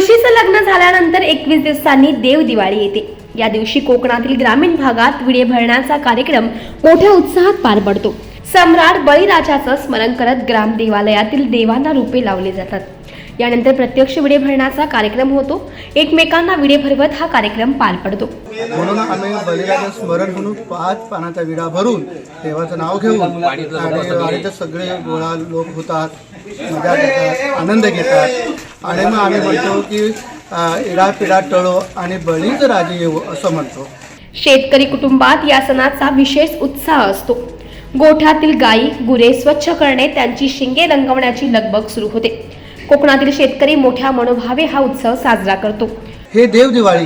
तुळशीचं लग्न झाल्यानंतर 21 दिवसांनी देव दिवाळी येते। या दिवशी कोकणातील ग्रामीण भागात विडे भरण्याचा कार्यक्रम मोठ्या उत्साहात पार पडतो। सम्राट बळीराजाचं स्मरण करत ग्राम देवालयातील देवांना रूपे लावले जातात। यानंतर प्रत्यक्ष विडे भरण्याचा कार्यक्रम होतो। एकमेकांना विडे भरवत हा कार्यक्रम पार पडतो। म्हणून आम्ही बळीराजा स्मरण म्हणून 5 पानाचा विडा भरून देवाचं नाव घेऊन आणि वाडीचे सगळे गोळा लोक होतात, मजा घेतात, आनंद घेतात आणि मग आम्ही म्हणतो की इडा पिडा टळो आणि बळीच राजे येवो असं म्हणतो। शेतकरी कुटुंबात या सणाचा विशेष उत्साह असतो। गोठ्यातील गायी गुरे स्वच्छ करणे, त्यांची शिंगे रंगवण्याची लगबग सुरू होते। कोकणातील शेतकरी मोठ्या मनोभावे हा उत्सव साजरा करतो। हे देव दिवाळी,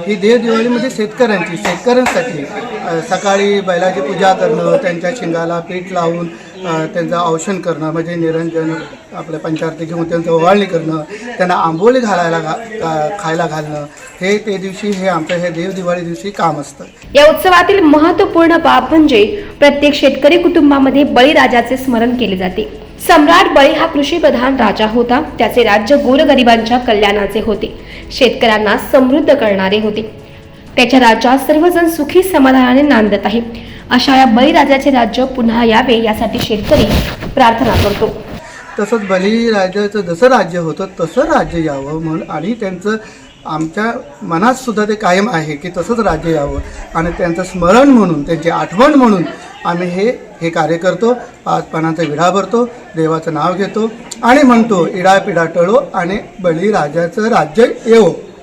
ही देव दिवाळी म्हणजे शेतकऱ्यांसाठी सकाळी बैलाची पूजा करणं, त्यांच्या शिंगाला पीठ लावून त्यांचं औषण करणं म्हणजे निरंजन आपल्या पंचारती घेऊन त्यांचं ओवाळणी करणं, त्यांना आंबोली खायला घालणं, हे ते दिवशी हे आमचं हे देव दिवाळी दिवशी काम असतं। या उत्सवातील महत्त्वपूर्ण बाब म्हणजे प्रत्येक शेतकरी कुटुंबामध्ये बळीराजाचे स्मरण केले जाते। सम्राट बळी हा कृषीप्रधान राजा होता। त्याचे राज्य गोरगरिबांच्या कल्याणाचे होते, शेतकऱ्यांना समृद्ध करणारे होते। त्याच्या राज्यात सर्वजण सुखी समाधानाने नांदत आहे। अशा या बळीराजाचे राज्य पुन्हा यावे यासाठी शेतकरी प्रार्थना करतो। तसंच बळीराजाचं जसं राज्य होतं तसं राज्य यावं म्हणून आणि त्यांचं आमच्या मनात सुद्धा ते कायम आहे की तसंच राज्य यावं आणि त्यांचं स्मरण म्हणून, त्यांची आठवण म्हणून आम्ही हे कार्य करतो। 5 पानांचा विडा भरतो, देवाचं नाव घेतो आणि म्हणतो इडा पिडा टळो आणि बळीराजाचं राज्य येवो।